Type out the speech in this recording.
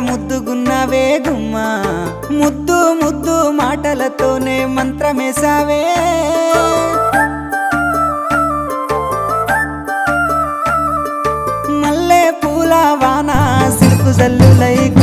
ముద్దుగున్నావే గుమ్మా ముద్దు ముద్దు మాటలతోనే మంత్రమేసావే మల్లె పూల వాన సిరుకు జల్లులై